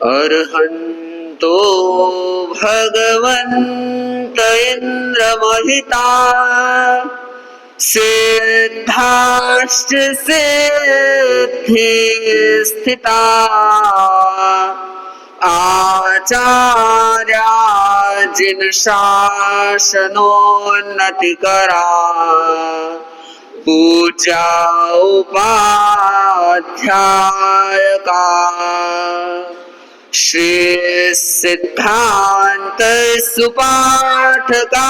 अर्हन्तो भगवन्त इन्द्रमहिता सिद्धाश्च सिद्धि स्थिता आचार्या जिन शासनोन्नतिकरा पूजा उपाध्यायका श्री सिद्धांत सुपाठका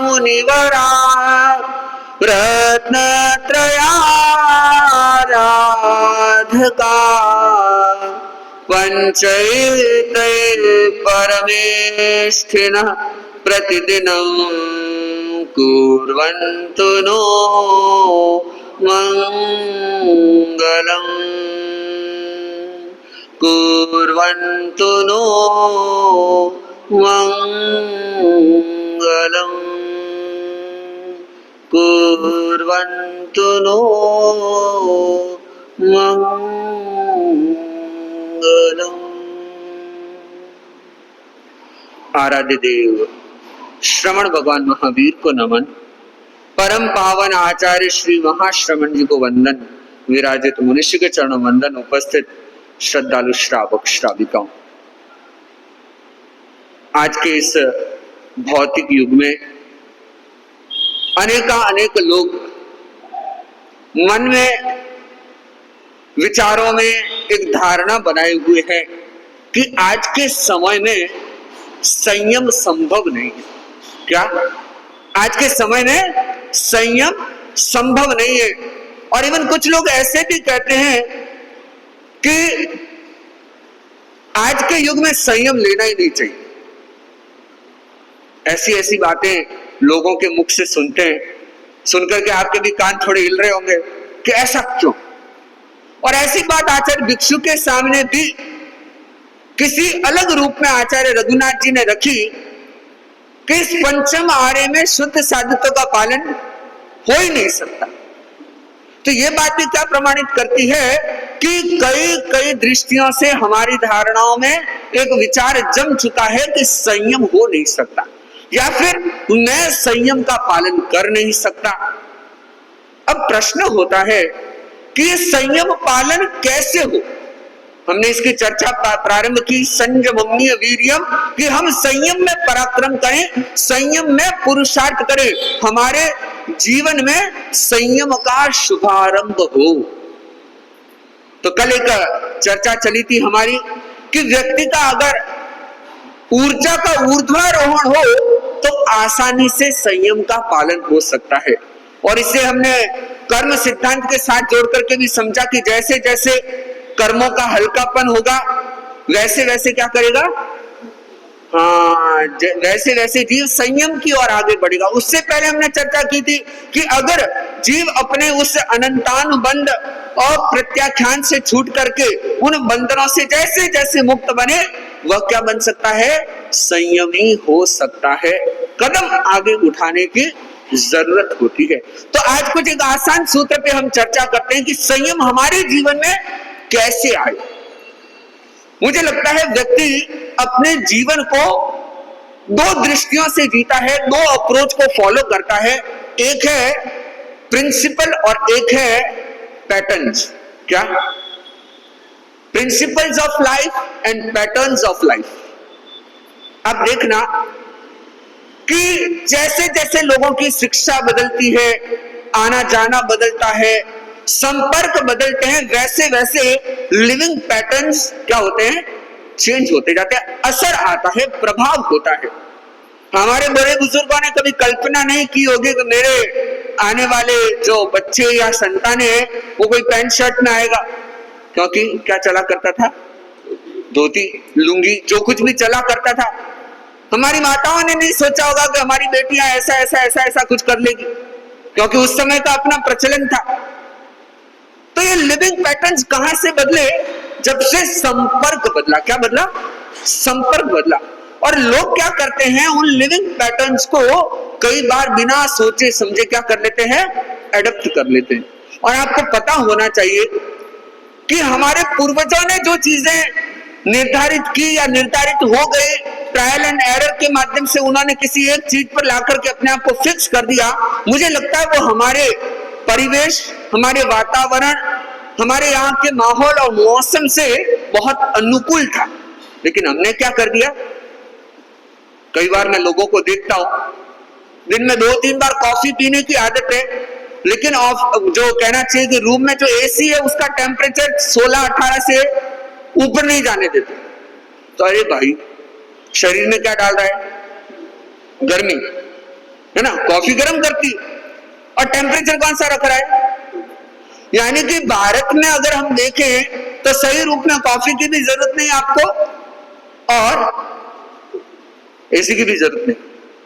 मुनिवरा रत्नत्रयाराधका पंचैते परमेष्ठिनः प्रतिदिनं कुर्वन्तु नो मंगलम् कुर्वन्तु नो मंगलम् कुर्वन्तु नो मंगलम्। आराध्य देव श्रवण भगवान महावीर को नमन। परम पावन आचार्य श्री महाश्रवण जी को वंदन। विराजित मनुष्य के चरण वंदन। उपस्थित श्रद्धालु श्रावक श्राविकाओं, आज के इस भौतिक युग में अनेक लोग मन में विचारों में एक धारणा बनाए हुए हैं कि आज के समय में संयम संभव नहीं है। क्या आज के समय में संयम संभव नहीं है? और इवन कुछ लोग ऐसे भी कहते हैं कि आज के युग में संयम लेना ही नहीं चाहिए। ऐसी बातें लोगों के मुख से सुनते हैं, सुनकर के आपके भी कान थोड़े हिल रहे होंगे कि ऐसा क्यों। और ऐसी बात आचार्य भिक्षु के सामने भी किसी अलग रूप में आचार्य रघुनाथ जी ने रखी कि इस पंचम आर्य में शुद्ध साधुत्व का पालन हो ही नहीं सकता। तो ये बात भी क्या प्रमाणित करती है कि कई दृष्टियों से हमारी धारणाओं में एक विचार जम चुका है कि संयम हो नहीं सकता, या फिर मैं संयम का पालन कर नहीं सकता। अब प्रश्न होता है कि संयम पालन कैसे हो। हमने इसकी चर्चा प्रारंभ की, संयमम्य वीर्यम, कि हम संयम में पराक्रम करें, संयम में पुरुषार्थ करें, हमारे जीवन में संयम का शुभारंभ हो। तो कल एक चर्चा चली थी हमारी कि व्यक्ति का अगर ऊर्जा का ऊर्ध्वारोहण हो तो आसानी से संयम का पालन हो सकता है। और इसे हमने कर्म सिद्धांत के साथ जोड़ करके भी समझा कि जैसे जैसे कर्मों का हल्कापन होगा वैसे वैसे क्या करेगा, वैसे वैसे जीव संयम की ओर आगे बढ़ेगा। उससे पहले हमने चर्चा की थी कि अगर जीव अपने उस अनंतानुबंध और प्रत्याख्यान से छूट करके उन बंधनों से जैसे जैसे मुक्त बने, वह क्या बन सकता है, संयमी हो सकता है। कदम आगे उठाने की जरूरत होती है। तो आज कुछ एक आसान सूत्र पे हम चर्चा करते हैं कि संयम हमारे जीवन में कैसे आए। मुझे लगता है व्यक्ति अपने जीवन को दो दृष्टियों से जीता है, दो अप्रोच को फॉलो करता है। एक है प्रिंसिपल और एक है पैटर्न्स। क्या? Principles of life and patterns of life. अब देखना कि जैसे जैसे लोगों की शिक्षा बदलती है, आना जाना बदलता है, संपर्क बदलते हैं, वैसे वैसे लिविंग पैटर्न्स क्या होते हैं, चेंज होते जाते हैं। असर आता है, प्रभाव होता है। हमारे बड़े बुजुर्गों ने कभी कल्पना नहीं की होगी कि मेरे आने वाले जो बच्चे या संतान है वो कोई पैंट शर्ट में आएगा, क्योंकि क्या चला करता था, धोती लुंगी, जो कुछ भी चला करता था। हमारी माताओं ने नहीं सोचा होगा कि हमारी बेटियां ऐसा ऐसा ऐसा ऐसा कुछ कर लेगी, क्योंकि उस समय का अपना प्रचलन था। तो ये लिविंग पैटर्न्स कहां से बदले, जब से संपर्क बदला। क्या बदला? संपर्क बदला। और लोग क्या करते हैं, उन लिविंग पैटर्न्स को कई बार बिना सोचे समझे क्या कर लेते हैं, एडप्ट कर लेते हैं। और आपको पता होना चाहिए कि हमारे पूर्वजों ने जो चीजें निर्धारित की या निर्धारित हो गए, ट्रायल एंड एरर के माध्यम से उन्होंने किसी एक चीज पर लाकर के अपने आप को फिक्स कर दिया, मुझे लगता है वो हमारे परिवेश, हमारे वातावरण, हमारे यहाँ के माहौल और मौसम से बहुत अनुकूल था। लेकिन हमने क्या कर दिया, कई बार मैं लोगों को देखता हूं, दिन में 2-3 बार कॉफी पीने की आदत है, लेकिन जो कहना चाहिए कि रूम में जो एसी है उसका टेम्परेचर 16-18 से ऊपर नहीं जाने देते। तो अरे भाई, शरीर में क्या डाल रहा है, गर्मी है ना, कॉफी गर्म करती और टेम्परेचर कौन सा रख रहा है। यानी कि भारत में अगर हम देखें तो सही रूप में कॉफी की भी जरूरत नहीं आपको और एसी की भी जरूरत नहीं।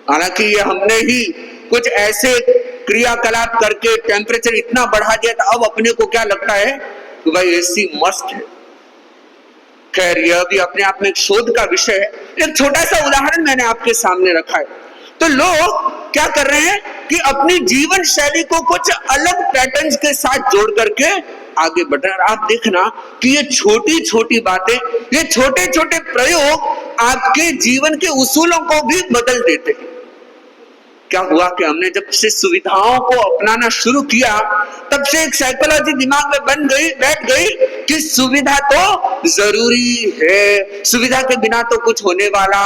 हालांकि ये हमने ही कुछ ऐसे क्रियाकलाप करके टेम्परेचर इतना बढ़ा दिया था, अब अपने को क्या लगता है कि भाई एसी मस्त है। खैर, यह भी अपने आप में एक शोध का विषय है। एक छोटा सा उदाहरण मैंने आपके सामने रखा है। तो लोग क्या कर रहे हैं कि अपनी जीवन शैली को कुछ अलग पैटर्न्स के साथ जोड़ करके आगे बढ़ रहे हैं। आप देखना कि ये छोटी छोटी बातें, ये छोटे छोटे प्रयोग आपके जीवन के उसूलों को भी बदल देते हैं। क्या हुआ कि हमने जब से सुविधाओं को अपनाना शुरू किया, तब से एक साइकोलॉजी दिमाग में बैठ गई कि सुविधा तो जरूरी है, सुविधा के बिना तो कुछ होने वाला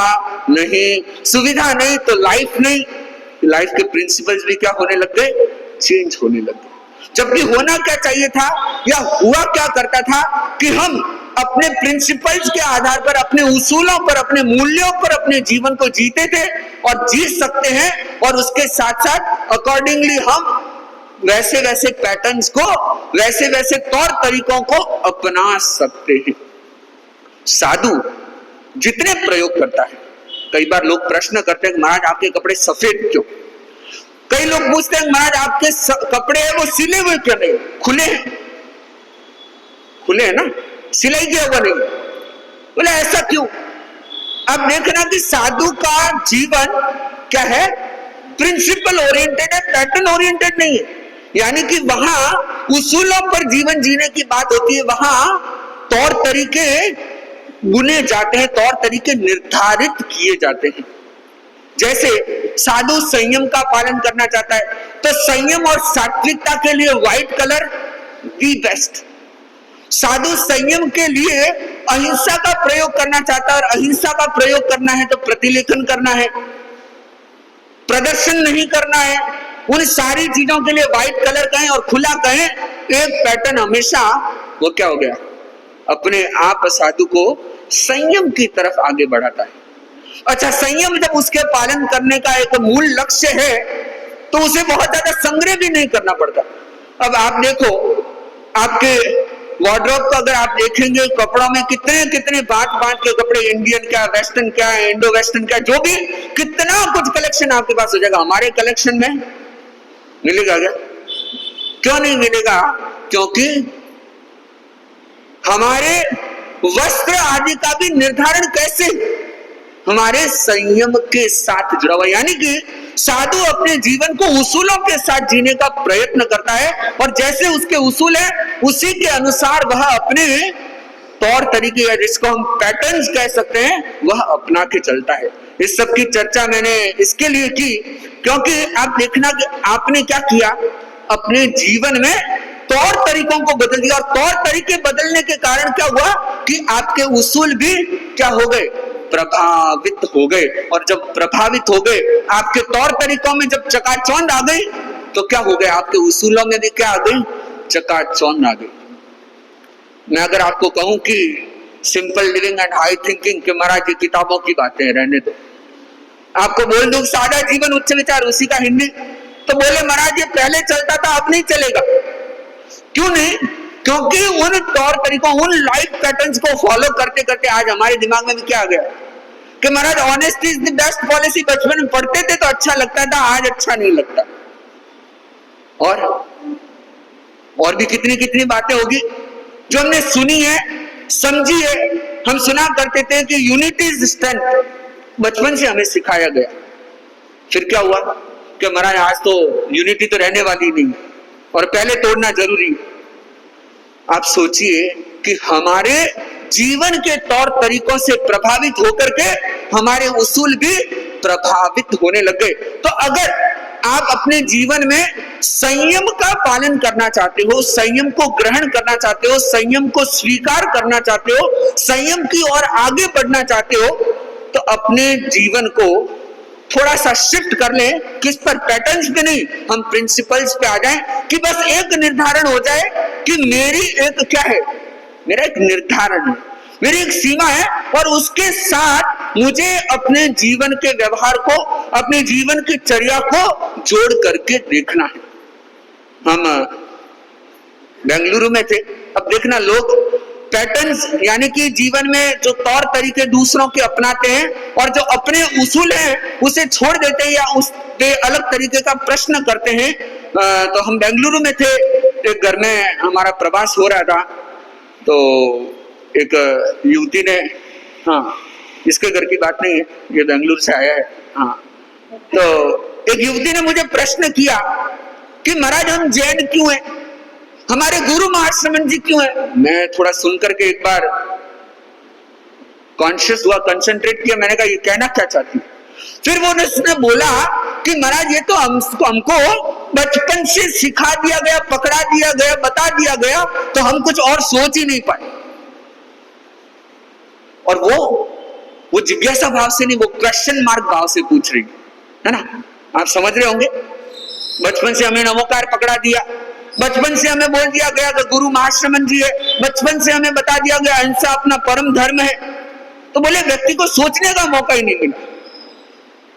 नहीं, सुविधा नहीं तो लाइफ नहीं। लाइफ के प्रिंसिपल्स भी क्या होने लग गए, चेंज होने लग गए। जबकि होना क्या चाहिए था या हुआ क्या करता था कि हम अपने प्रिंसिपल्स के आधार पर, अपने उसूलों पर, अपने मूल्यों पर अपने जीवन को जीते थे और जी सकते हैं, और उसके साथ साथ अकॉर्डिंगली हम वैसे वैसे पैटर्न्स को, वैसे वैसे तौर तरीकों को अपना सकते हैं। साधु जितने प्रयोग करता है, कई बार लोग प्रश्न करते हैं महाराज आपके कपड़े सफेद क्यों। कई लोग पूछते हैं महाराज आपके कपड़े हैं वो सिले हुए क्यों नहीं, खुले हैं। खुले हैं ना, सिलाई किया हुआ नहीं। बोले ऐसा क्यों। अब देखना कि साधु का जीवन क्या है, प्रिंसिपल ओरिएंटेड है, पैटर्न ओरिएंटेड नहीं है। यानी कि वहां उसूलों पर जीवन जीने की बात होती है, वहां तौर तरीके बुने जाते हैं, तौर तरीके निर्धारित किए जाते हैं। जैसे साधु संयम का पालन करना चाहता है तो संयम और सात्विकता के लिए व्हाइट कलर दी बेस्ट। साधु संयम के लिए अहिंसा का प्रयोग करना चाहता है, और अहिंसा का प्रयोग करना है तो प्रतिलेखन करना है, प्रदर्शन नहीं करना है। उन सारी चीजों के लिए व्हाइट कलर कहें और खुला कहें, एक पैटर्न हमेशा वो क्या हो गया, अपने आप साधु को संयम की तरफ आगे बढ़ाता है। अच्छा, संयम जब उसके पालन करने का एक मूल लक्ष्य है तो उसे बहुत ज्यादा संग्रह भी नहीं करना पड़ता। अब आप देखो, आपके वार्डरोब को अगर आप देखेंगे, कपड़ों में कितने कितने बांट के कपड़े, इंडियन क्या, वेस्टर्न क्या, इंडो वेस्टर्न क्या, जो भी कितना कुछ कलेक्शन आपके पास हो जाएगा। हमारे कलेक्शन में मिलेगा क्या? क्यों नहीं मिलेगा? क्योंकि हमारे वस्त्र आदि का भी निर्धारण कैसे, हमारे संयम के साथ जुड़ा हुआ। यानी कि साधु अपने जीवन को उसूलों के साथ जीने का प्रयत्न करता है, और जैसे उसके उसूल है उसी के अनुसार वह अपने तौर तरीके, या जिसको हम पैटर्न्स कह सकते हैं, वह अपना के चलता है। इस सब की चर्चा मैंने इसके लिए की क्योंकि आप देखना कि आपने क्या किया, अपने जीवन में तौर तरीकों को बदल दिया, और तौर तरीके बदलने के कारण क्या हुआ कि आपके उसूल भी क्या हो गए, प्रभावित हो गए। और जब प्रभावित हो गए, आपके तौर तरीकों में जब चकाचौंध आ गई तो क्या हो गया, आपके उसूलों में भी क्या आ गई, चकाचौंध आ गई। मैं अगर आपको कहूं कि simple living and high thinking के महाराज की किताबों की बातें रहने दो, आपको बोल दूं सादा जीवन उच्च विचार, उसी का हिंदी, तो बोले महाराज ये पहले चलता था अब नहीं चलेगा। क्यों नहीं? क्योंकि उन तौर तरीकों, उन लाइफ पैटर्न्स को फॉलो करते करते आज हमारे दिमाग में भी क्या आ गया कि महाराज honesty is the best policy. बचपन में पढ़ते थे तो अच्छा लगता था, आज अच्छा नहीं लगता। और भी कितनी कितनी बातें होगी जो हमने सुनी है, समझी है। हम सुना करते थे कि यूनिटी इज स्ट्रेंथ, बचपन से हमें सिखाया गया। फिर क्या हुआ कि महाराज आज तो यूनिटी तो रहने वाली नहीं, और पहले तोड़ना जरूरी है। आप सोचिए कि हमारे जीवन के तौर तरीकों से प्रभावित होकर के हमारे उसूल भी प्रभावित होने लगे। तो अगर आप अपने जीवन में संयम का पालन करना चाहते हो, संयम को ग्रहण करना चाहते हो, संयम को स्वीकार करना चाहते हो, संयम की ओर आगे बढ़ना चाहते हो, तो अपने जीवन को थोड़ा सा शिफ्ट कर ले। किस पर? पैटर्न्स पे नहीं, हम प्रिंसिपल्स पे आ जाएं कि बस एक निर्धारण हो जाए कि मेरी एक क्या है, मेरा एक निर्धारण है, मेरी एक सीमा है, और उसके साथ मुझे अपने जीवन के व्यवहार को, अपने जीवन की चर्या को जोड़ करके देखना है। हम बेंगलुरु में थे, अब देखना लोग पैटर्न्स यानी कि जीवन में जो तौर तरीके दूसरों के अपनाते हैं और जो अपने उसूल हैं उसे छोड़ देते हैं या उसके अलग तरीके का प्रश्न करते हैं। तो हम बेंगलुरु में थे, एक घर में हमारा प्रवास हो रहा था, तो एक युवती ने, हाँ इसके घर की बात नहीं है, ये बेंगलुरु से आया है, हाँ, तो एक युवती ने मुझे प्रश्न किया कि महाराज हम जैन क्यों हैं, हमारे गुरु महाश्रमण जी क्यों है। मैं थोड़ा सुन करके एक बार कॉन्शियस हुआ, कंसंट्रेट किया, मैंने कहा ये कहना क्या चाहती है। फिर वो उसने बोला कि महाराज ये तो हमको बचपन से सिखा दिया गया, पकड़ा दिया गया, बता दिया गया, तो हम कुछ और सोच ही नहीं पाए। और वो जिज्ञासा भाव से नहीं, वो क्वेश्चन मार्क भाव से पूछ रही है ना, आप समझ रहे होंगे। बचपन से हमें नमोकार पकड़ा दिया, बचपन से हमें बोल दिया गया कि गुरु महाश्रमण जी है, बचपन से हमें बता दिया गया अहिंसा अपना परम धर्म है, तो बोले व्यक्ति को सोचने का मौका ही नहीं मिला।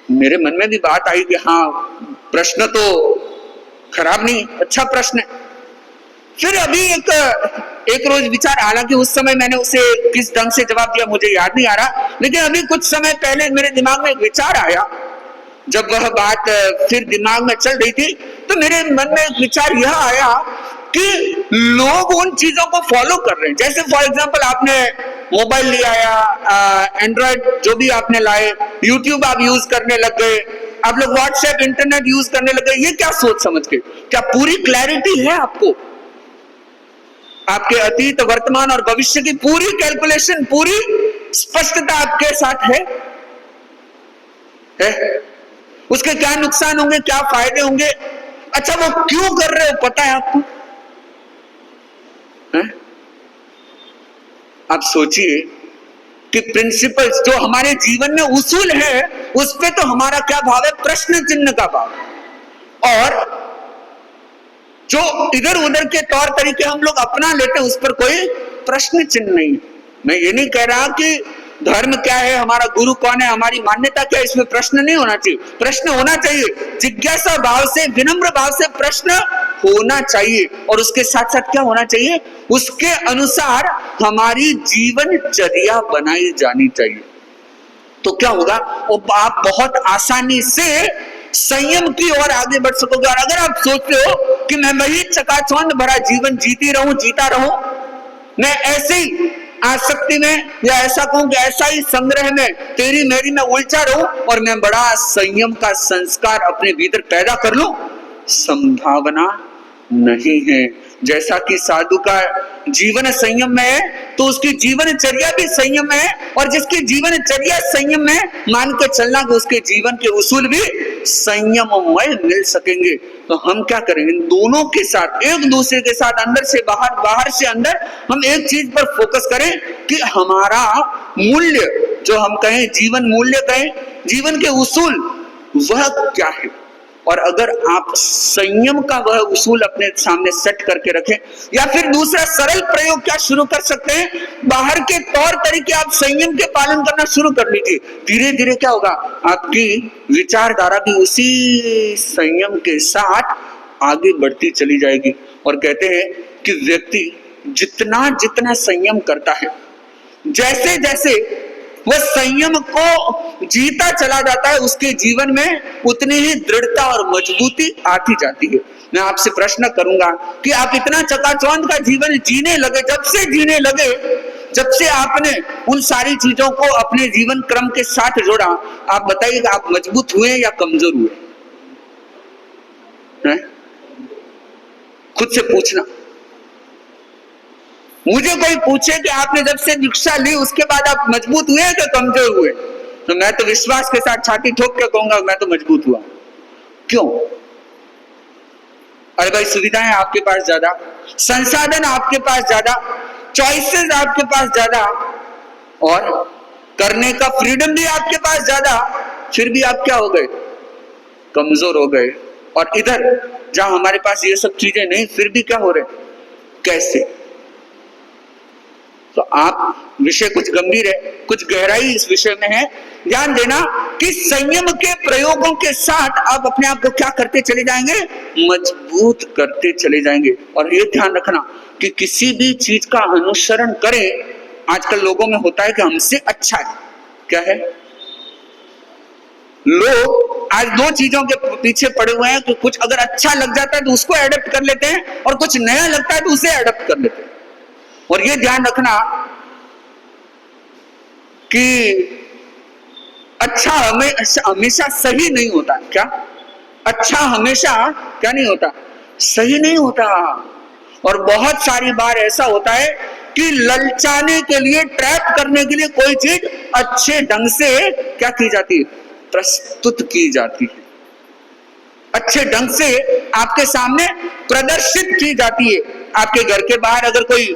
मेरे मन में भी बात आई कि हाँ प्रश्न तो खराब नहीं, अच्छा प्रश्न है। फिर अभी एक रोज विचार, हालांकि उस समय मैंने उसे किस ढंग से जवाब दिया मुझे याद नहीं आ रहा, लेकिन अभी कुछ समय पहले मेरे दिमाग में एक विचार आया। जब वह बात फिर दिमाग में चल रही थी तो मेरे मन में एक विचार यह आया कि लोग उन चीजों को फॉलो कर रहे हैं। जैसे फॉर एग्जांपल आपने मोबाइल लिया या एंड्रॉइड जो भी आपने लाए, यूट्यूब आप यूज करने लग गए, आप लोग व्हाट्सएप इंटरनेट यूज करने लग गए, ये क्या सोच समझ के? क्या पूरी क्लैरिटी है आपको? आपके अतीत, वर्तमान और भविष्य की पूरी कैलकुलेशन, पूरी स्पष्टता आपके साथ है? उसके क्या नुकसान होंगे, क्या फायदे होंगे? अच्छा वो क्यों कर रहे हो पता है आपको? आप सोचिए कि प्रिंसिपल्स जो हमारे जीवन में उसूल है उस पे तो हमारा क्या भाव है? प्रश्न चिन्ह का भाव। और जो इधर उधर के तौर तरीके हम लोग अपना लेते हैं उस पर कोई प्रश्न चिन्ह नहीं। मैं ये नहीं कह रहा कि धर्म क्या है, हमारा गुरु कौन है, हमारी मान्यता क्या है, इसमें प्रश्न नहीं होना चाहिए। प्रश्न होना चाहिए, जिज्ञासा भाव से, विनम्र भाव से प्रश्न होना चाहिए। और उसके साथ साथ क्या होना चाहिए? उसके अनुसार हमारी जीवनचर्या बनाई जानी चाहिए। तो क्या होगा? वो आप बहुत आसानी से संयम की ओर आगे बढ़ सकोगे। और अगर आप सोचते हो कि मैं वही चकाचौंध भरा जीवन जीता रहूं, मैं ऐसे ही आसक्ति में या ऐसा कहूं कि ऐसा ही संग्रह में तेरी मेरी में उलझा रहूं और मैं बड़ा संयम का संस्कार अपने भीतर पैदा कर लूं, संभावना नहीं है। जैसा कि साधु का जीवन संयम में है तो उसकी जीवनचर्या भी संयम में है, और जिसकी जीवनचर्या संयम में मान के चलना कि उसके जीवन के उसूल भी संयममय मिल सकेंगे। तो हम क्या करें? इन दोनों के साथ, एक दूसरे के साथ, अंदर से बाहर, बाहर से अंदर, हम एक चीज पर फोकस करें कि हमारा मूल्य, जो हम कहें जीवन मूल्य कहें, जीवन के उसूल, वह क्या है। और अगर आप संयम का वह उसूल अपने सामने सेट करके रखें, या फिर दूसरा सरल प्रयोग क्या शुरू कर सकते हैं, बाहर के तौर तरीके आप संयम के पालन करना शुरू कर लीजिए। धीरे धीरे क्या होगा? आपकी विचारधारा भी उसी संयम के साथ आगे बढ़ती चली जाएगी। और कहते हैं कि व्यक्ति जितना जितना संयम करता है, जैसे जैसे वह संयम को जीता चला जाता है, उसके जीवन में उतनी ही दृढ़ता और मजबूती आती जाती है। मैं आपसे प्रश्न करूंगा कि आप इतना चकाचौंध का जीवन जीने लगे, जब से जीने लगे, जब से आपने उन सारी चीजों को अपने जीवन क्रम के साथ जोड़ा, आप बताइएगा आप मजबूत हुए या कमजोर हुए? खुद से पूछना। मुझे कोई पूछे कि आपने जब से दीक्षा ली उसके बाद आप मजबूत हुए कि कमजोर हुए, तो मैं तो विश्वास के साथ छाती ठोक के कहूंगा मैं तो मजबूत हुआ। क्यों? अरे भाई, सुविधाएं आपके पास ज्यादा, संसाधन आपके पास ज्यादा, चॉइसेस आपके पास ज्यादा, और करने का फ्रीडम भी आपके पास ज्यादा, फिर भी आप क्या हो गए? कमजोर हो गए। और इधर जहां हमारे पास ये सब चीजें नहीं, फिर भी क्या हो रहे? कैसे? तो आप, विषय कुछ गंभीर है, कुछ गहराई इस विषय में है। ध्यान देना कि संयम के प्रयोगों के साथ आप अपने आप को क्या करते चले जाएंगे? मजबूत करते चले जाएंगे। और ये ध्यान रखना कि किसी भी चीज का अनुसरण करें, आजकल लोगों में होता है कि हमसे अच्छा है। क्या है? लोग आज दो चीजों के पीछे पड़े हुए हैं कि कुछ अगर अच्छा लग जाता है तो उसको एडप्ट कर लेते हैं, और कुछ नया लगता है तो उसे एडप्ट कर लेते हैं। और ये ध्यान रखना कि अच्छा हमेशा सही नहीं होता। क्या? अच्छा हमेशा क्या नहीं होता? सही नहीं होता। और बहुत सारी बार ऐसा होता है कि ललचाने के लिए, ट्रैप करने के लिए कोई चीज अच्छे ढंग से क्या की जाती है? प्रस्तुत की जाती है, अच्छे ढंग से आपके सामने प्रदर्शित की जाती है। आपके घर के बाहर अगर कोई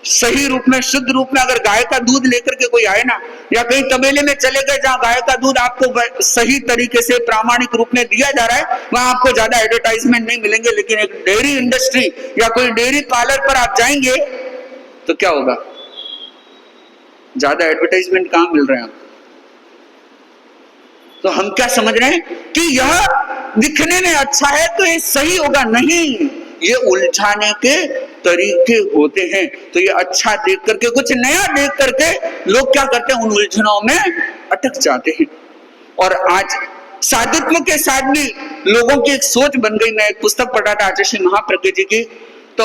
सही रूप में, शुद्ध रूप में अगर गाय का दूध लेकर के कोई आए ना, या कहीं तबेले में चले गए जहां गाय का दूध आपको सही तरीके से प्रामाणिक रूप में दिया जा रहा है, वहां आपको ज्यादा एडवर्टाइजमेंट नहीं मिलेंगे। लेकिन एक डेयरी इंडस्ट्री या कोई डेयरी पार्लर पर आप जाएंगे तो क्या होगा? ज्यादा एडवर्टाइजमेंट कहां मिल रहे हैं आपको? तो हम क्या समझ रहे हैं कि यह दिखने में अच्छा है तो ये सही होगा? नहीं, ये उलझाने के तरीके होते हैं। तो ये अच्छा देख करके, कुछ नया देख करके लोग क्या करते हैं? उन उलझनों में अटक जाते हैं। और आज साधुत्व के साथ भी लोगों की एक सोच बन गई। मैं एक पुस्तक पढ़ा था आचार्य श्री महाप्रज्ञ जी की, तो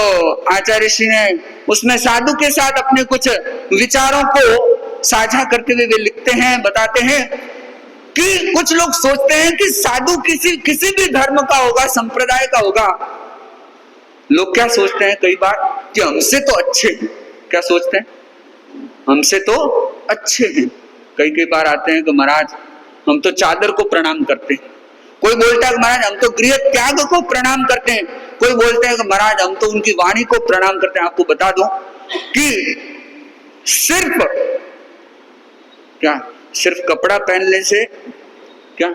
आचार्य श्री ने उसमें साधु के साथ अपने कुछ विचारों को साझा करते हुए वे लिखते हैं, बताते हैं कि कुछ लोग सोचते हैं कि साधु किसी भी धर्म का होगा, संप्रदाय का होगा। लोग क्या सोचते हैं कई बार कि हमसे तो अच्छे हैं। क्या सोचते हैं? हमसे तो अच्छे हैं। कई बार आते हैं कि महाराज हम तो चादर को प्रणाम करते हैं। कोई बोलता है महाराज हम तो गृह त्याग को प्रणाम करते हैं। कोई बोलते हैं कि महाराज हम तो उनकी वाणी को प्रणाम करते हैं। आपको बता दूं कि सिर्फ कपड़ा पहनने से क्या,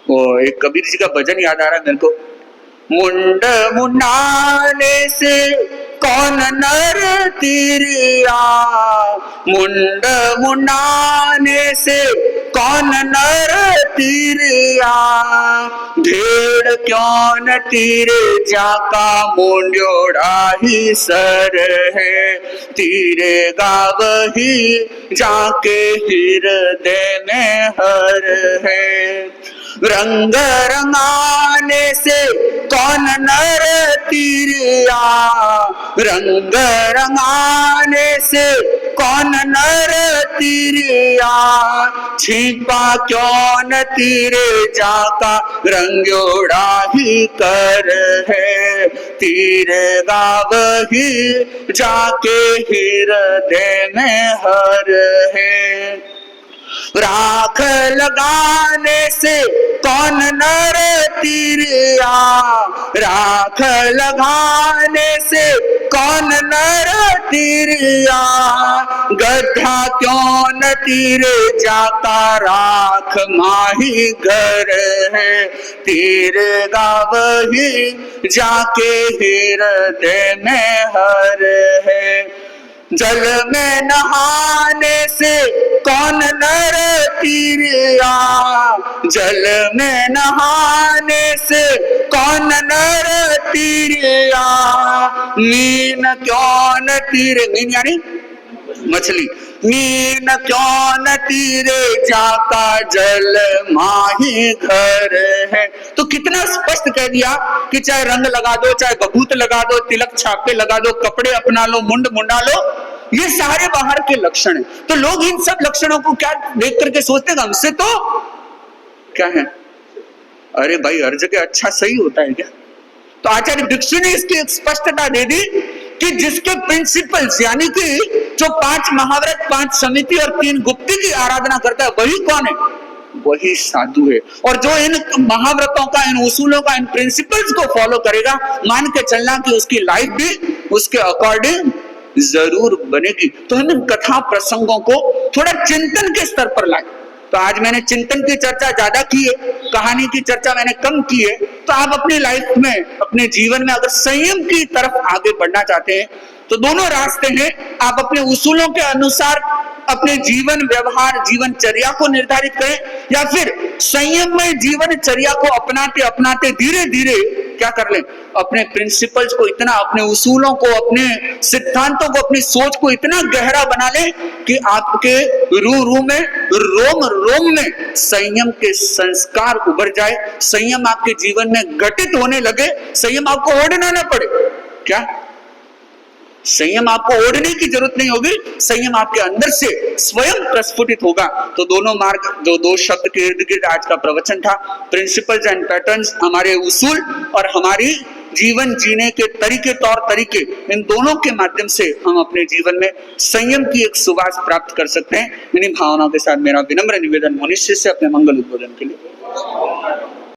वो एक कबीर जी का भजन याद आ रहा है मेरे को, मुंड मुंडाने से कौन नर तिरिया, मुंड मुंडाने से कौन नर तिरिया, भेड़ क्यों न तीरे जाका मुंड्योड़ा ही सर है, तीरे गावही जाके हृदय में हर है। रंग रंगाने से कौन नर तिरिया, रंग रंगाने से कौन नर तिरिया, छिपा क्यों न तीरे जाका रंग्योड़ा ही कर है, तीर गावही जाके हृदय में हर है। राख लगाने से कौन नर तिरिया, राख लगाने से कौन नर तिरिया, गड्ढा क्यों न तीरे जाता राख माही घर है, तीर गावही जाके हृदय में हर है। जल में नहाने से कौन नर तिरिया, जल में नहाने से कौन नर तिरिया, मीन क्यों न तीरे, मीन यानी मछली, मीन क्यों न तीरे जाका जल माही घर है। तो कितना स्पष्ट कह दिया कि चाहे रंग लगा दो, चाहे बभूत लगा दो, तिलक छापे लगा दो, कपड़े अपना लो, मुंड मुंडा लो, ये सारे बाहर के लक्षण हैं। तो लोग इन सब लक्षणों को क्या देख करके सोचते हैं हमसे तो क्या है? अरे भाई हर जगह अच्छा सही होता है क्या? तो आचार्य भिक्षु ने इसकी एक स्पष्टता दे दी कि जिसके प्रिंसिपल्स यानी कि जो 5 महाव्रत, 5 समिति और 3 गुप्ती की आराधना करता है वही कौन है? वही साधु है। और जो इन महाव्रतों का, इन उसूलों का, इन प्रिंसिपल्स को फॉलो करेगा, मान के चलना कि उसकी लाइफ भी उसके अकॉर्डिंग जरूर बनेगी। तो हम इन कथा प्रसंगों को थोड़ा चिंतन के स्तर पर लाए। तो आज मैंने चिंतन की चर्चा ज्यादा की है, कहानी की चर्चा मैंने कम की है। तो आप अपनी लाइफ में, अपने जीवन में अगर संयम की तरफ आगे बढ़ना चाहते हैं तो दोनों रास्ते हैं। आप अपने उसूलों के अनुसार अपने जीवन व्यवहार, जीवनचर्या को निर्धारित करें, या फिर संयम में जीवनचर्या को अपनाते अपनाते धीरे धीरे क्या कर लें, अपने प्रिंसिपल्स को इतना, अपने उसूलों को, अपने सिद्धांतों को, अपनी सोच को इतना गहरा बना लें कि आपके रूह में, रोम रोम में संयम के संस्कार उभर जाए, संयम आपके जीवन में घटित होने लगे, संयम आपको ओढ़ना ना पड़े। क्या संयम आपको ओढ़ने की जरूरत नहीं होगी, संयम आपके अंदर से स्वयं प्रस्फुटित होगा। तो दोनों मार्ग, जो 2 शब्द के इर्द गिर्द आज का प्रवचन था, प्रिंसिपल्स एंड पैटर्न्स, हमारे उसूल और हमारी जीवन जीने के तरीके, तौर तरीके, इन दोनों के माध्यम से हम अपने जीवन में संयम की एक सुवास प्राप्त कर सकते हैं। इन्हीं भावनाओं के साथ मेरा विनम्र निवेदन मनुष्य से अपने मंगल उद्बोधन के लिए।